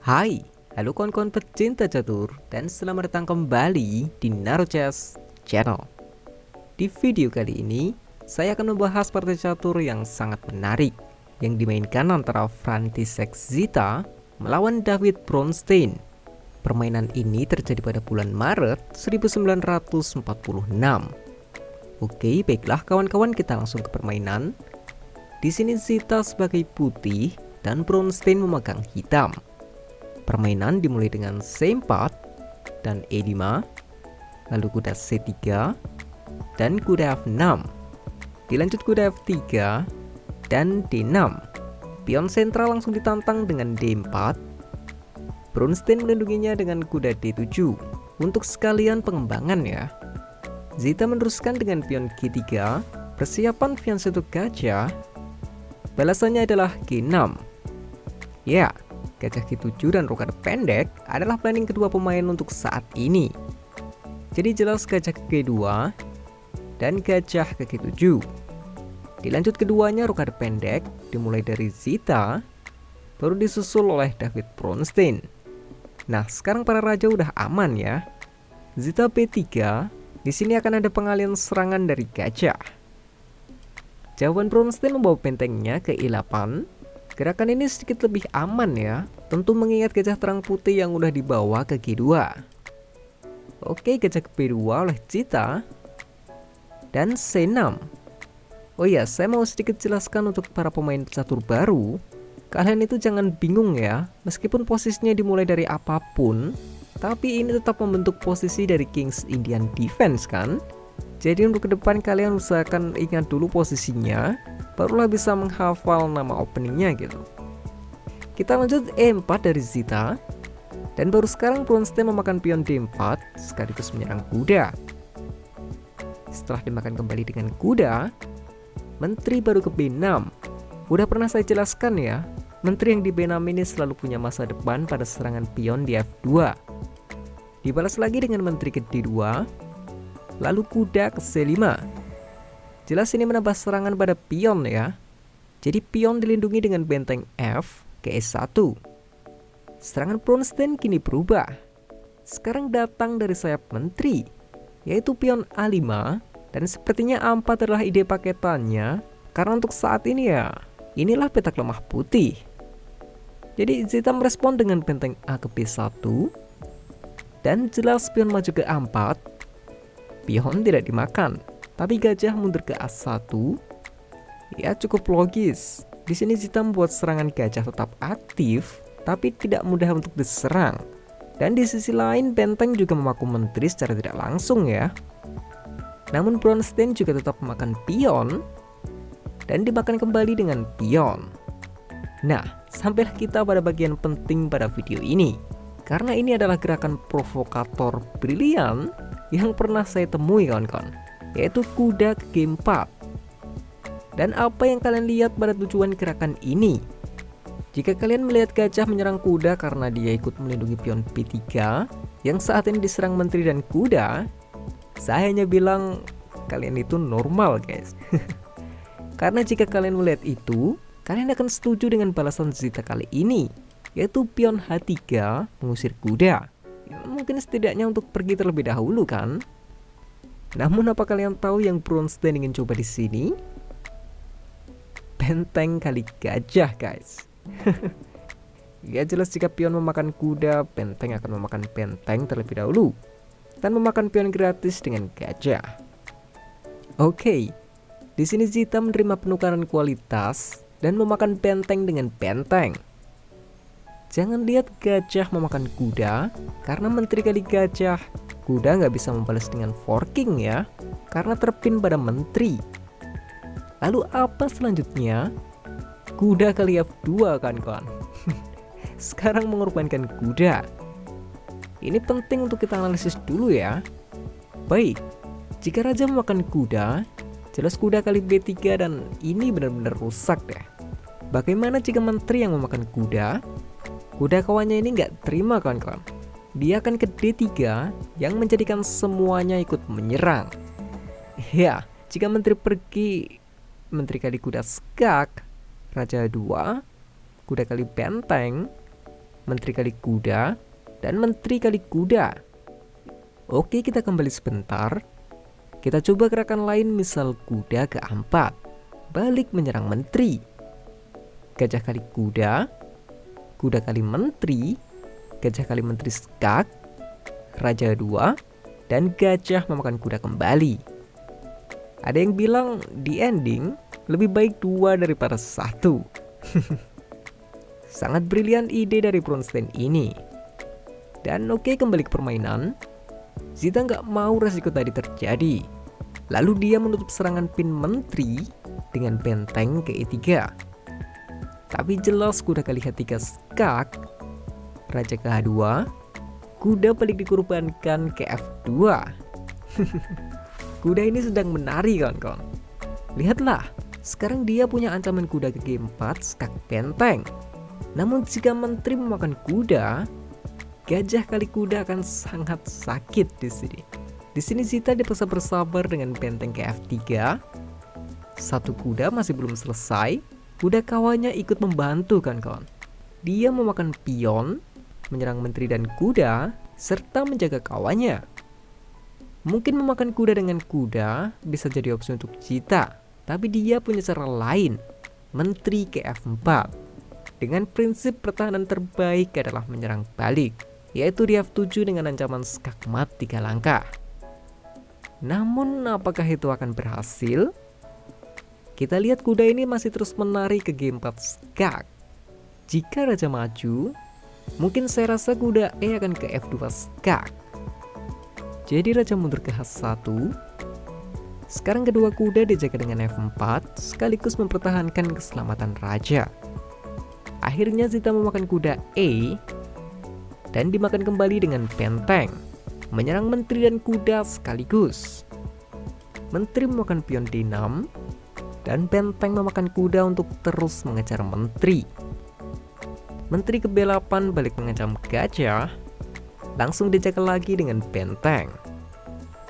Hai, halo kawan-kawan pecinta catur dan selamat datang kembali di Naruchess Channel. Di video kali ini, saya akan membahas partai catur yang sangat menarik yang dimainkan antara František Zita melawan David Bronstein. Permainan ini terjadi pada bulan Maret 1946. Oke, baiklah kawan-kawan, kita langsung ke permainan. Di sini Zita sebagai putih dan Bronstein memegang hitam. Permainan dimulai dengan C4 dan E5, lalu kuda C3 dan kuda F6. Dilanjut kuda F3 dan D6. Pion sentral langsung ditantang dengan D4. Bronstein melindunginya dengan kuda D7 untuk sekalian pengembangan ya. Zita meneruskan dengan pion G3, persiapan fiancé untuk gajah. Balasannya adalah G6. Ya, gajah G7 dan rokade pendek adalah planning kedua pemain untuk saat ini. Jadi jelas gajah ke G2 dan gajah ke G7. Dilanjut keduanya rokade pendek dimulai dari Zita, baru disusul oleh David Bronstein. Nah, sekarang para raja udah aman ya. Zita B3, di sini akan ada pengalian serangan dari gajah. Jawaban Bronstein membawa bentengnya ke E8. Gerakan ini sedikit lebih aman ya, tentu mengingat gajah terang putih yang udah dibawa ke G2. Oke, gajah ke B2 oleh Zita dan C6. Oh iya, saya mau sedikit jelaskan untuk para pemain catur baru. Kalian itu jangan bingung ya, meskipun posisinya dimulai dari apapun, tapi ini tetap membentuk posisi dari King's Indian Defense kan. Jadi untuk ke depan kalian usahakan ingat dulu posisinya, barulah bisa menghafal nama openingnya gitu. Kita lanjut E4 dari Zita, dan baru sekarang Bronstein memakan pion D4 sekaligus menyerang kuda. Setelah dimakan kembali dengan kuda, menteri baru ke B6. Udah pernah saya jelaskan ya, menteri yang di B6 ini selalu punya masa depan pada serangan pion di F2. Dibalas lagi dengan menteri ke D2, lalu kuda ke C5. Jelas ini menambah serangan pada pion ya. Jadi pion dilindungi dengan benteng F ke E1. Serangan Bronstein kini berubah. Sekarang datang dari sayap menteri, yaitu pion A5, dan sepertinya A4 adalah ide paketannya, karena untuk saat ini ya, inilah petak lemah putih. Jadi Zita merespon dengan benteng A ke B1, dan jelas pion maju ke A4. Pion tidak dimakan, tapi gajah mundur ke A1. Ya, cukup logis. Di sini Zita membuat serangan gajah tetap aktif, tapi tidak mudah untuk diserang. Dan di sisi lain benteng juga memaku menteri secara tidak langsung ya. Namun Bronstein juga tetap memakan pion dan dimakan kembali dengan pion. Nah, sampailah kita pada bagian penting pada video ini. Karena ini adalah gerakan provokator brilian yang pernah saya temui kawan-kawan, yaitu kuda ke G4. Dan apa yang kalian lihat pada tujuan gerakan ini? Jika kalian melihat gajah menyerang kuda karena dia ikut melindungi pion B3 yang saat ini diserang menteri dan kuda, saya hanya bilang kalian itu normal guys. Karena jika kalian melihat itu, kalian akan setuju dengan balasan Zita kali ini, yaitu pion H3 mengusir kuda. Mungkin setidaknya untuk pergi terlebih dahulu kan. Namun apa kalian tahu yang Bronstein ingin coba di sini? Benteng kali gajah guys. Ya jelas jika pion memakan kuda, benteng akan memakan benteng terlebih dahulu dan memakan pion gratis dengan gajah. Oke, di sini Zita menerima penukaran kualitas dan memakan benteng dengan benteng. Jangan lihat gajah memakan kuda, karena menteri kali gajah, kuda nggak bisa membalas dengan forking ya, karena terpin pada menteri. Lalu apa selanjutnya? Kuda kali F2 kan kawan. Sekarang mengorbankan kuda. Ini penting untuk kita analisis dulu ya. Baik, jika raja memakan kuda, jelas kuda kali B3 dan ini benar-benar rusak deh. Bagaimana jika menteri yang memakan kuda? Kuda kawannya ini nggak terima kawan-kawan. Dia akan ke D3 yang menjadikan semuanya ikut menyerang. Ya, jika menteri pergi, menteri kali kuda skak, raja 2, kuda kali benteng, menteri kali kuda, dan menteri kali kuda. Oke, kita kembali sebentar. Kita coba gerakan lain, misal kuda ke 4, balik menyerang menteri. Gajah kali kuda, kuda kali menteri, gajah kali menteri skak, raja 2, dan gajah memakan kuda kembali. Ada yang bilang di ending lebih baik 2 daripada 1. Sangat brilian ide dari Bronstein ini. Dan oke, kembali ke permainan. Zita nggak mau resiko tadi terjadi. Lalu dia menutup serangan pin menteri dengan benteng ke E3. Tapi jelas kuda kali H3 skak, raja ke H2, kuda balik dikorbankan ke F2. Kuda ini sedang menari, kawan-kawan. Lihatlah, sekarang dia punya ancaman kuda ke G4 skak benteng. Namun jika menteri memakan kuda, gajah kali kuda akan sangat sakit di sini. Di sini Zita dipaksa bersabar dengan benteng ke F3. Satu kuda masih belum selesai, kuda kawannya ikut membantu, kan kawan. Dia memakan pion, menyerang menteri dan kuda, serta menjaga kawannya. Mungkin memakan kuda dengan kuda bisa jadi opsi untuk Zita, tapi dia punya cara lain, menteri ke F4. Dengan prinsip pertahanan terbaik adalah menyerang balik, yaitu di F7 dengan ancaman skak mat 3 langkah. Namun apakah itu akan berhasil? Kita lihat kuda ini masih terus menari ke G4 skak. Jika raja maju, mungkin saya rasa kuda E akan ke F2 skak. Jadi raja mundur ke H1. Sekarang kedua kuda dijaga dengan F4 sekaligus mempertahankan keselamatan raja. Akhirnya Zita memakan kuda E dan dimakan kembali dengan benteng, menyerang menteri dan kuda sekaligus. Menteri memakan pion D6 dan benteng memakan kuda untuk terus mengejar menteri. Menteri ke B8 balik mengancam gajah, langsung dijaga lagi dengan benteng.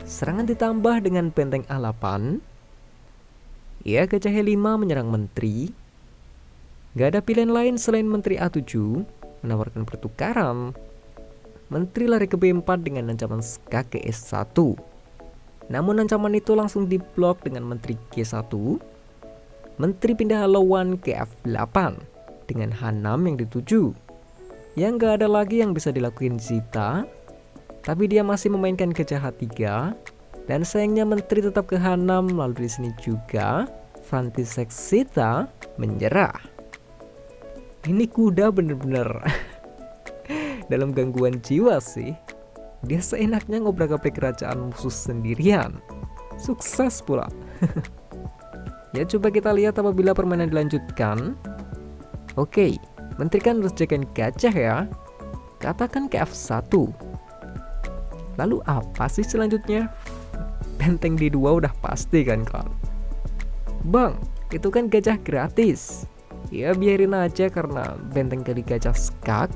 Serangan ditambah dengan benteng A8. Ya, gajah E5 menyerang menteri. Gak ada pilihan lain selain menteri A7 menawarkan pertukaran. Menteri lari ke B4 dengan ancaman skak ke S1. Namun ancaman itu langsung diblok dengan menteri G1. Menteri pindah lawan ke F8 dengan H6 yang dituju. Yang gak ada lagi yang bisa dilakukan Zita, tapi dia masih memainkan gajah H3, dan sayangnya menteri tetap ke H6. Lalu di sini juga František Zita menyerah. Ini kuda bener-bener dalam gangguan jiwa sih. Dia seenaknya ngobrak-abrik kerajaan musuh sendirian. Sukses pula. Ya, coba kita lihat apabila permainan dilanjutkan. Oke, menteri kan harus jagain gajah ya. Katakan ke F1. Lalu apa sih selanjutnya? Benteng D2 udah pasti kan, kawan? Bang, itu kan gajah gratis. Ya biarin aja karena benteng kali gajah skak.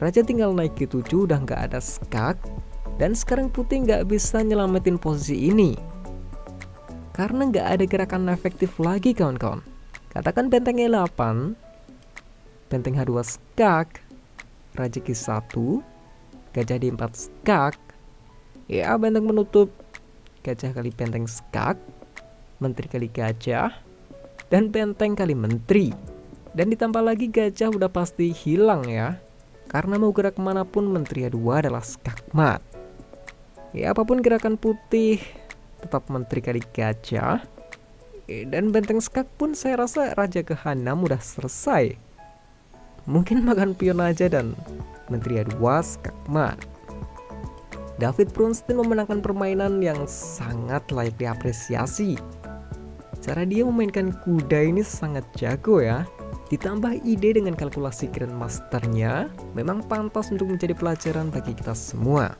Raja tinggal naik G7 udah nggak ada skak. Dan sekarang putih nggak bisa nyelamatin posisi ini karena nggak ada gerakan efektif lagi, kawan-kawan. Katakan benteng E8, benteng H2 skak, raja G1, gajah D4 skak. Ya, benteng menutup, gajah kali benteng skak, menteri kali gajah, dan benteng kali menteri. Dan ditambah lagi gajah udah pasti hilang ya, karena mau gerak manapun menteri A2 adalah skakmat. Ya, apapun gerakan putih tetap menteri kali gajah. Dan benteng skak pun saya rasa raja ke H6 udah selesai. Mungkin makan pion aja dan menteri A2 skakmat. David Bronstein memenangkan permainan yang sangat layak diapresiasi. Cara dia memainkan kuda ini sangat jago ya. Ditambah ide dengan kalkulasi Grandmasternya, memang pantas untuk menjadi pelajaran bagi kita semua.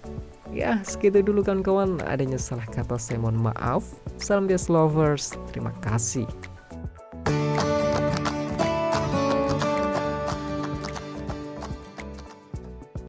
Ya, segitu dulu kawan-kawan. Adanya salah kata saya mohon maaf. Salam Bias Lovers, terima kasih.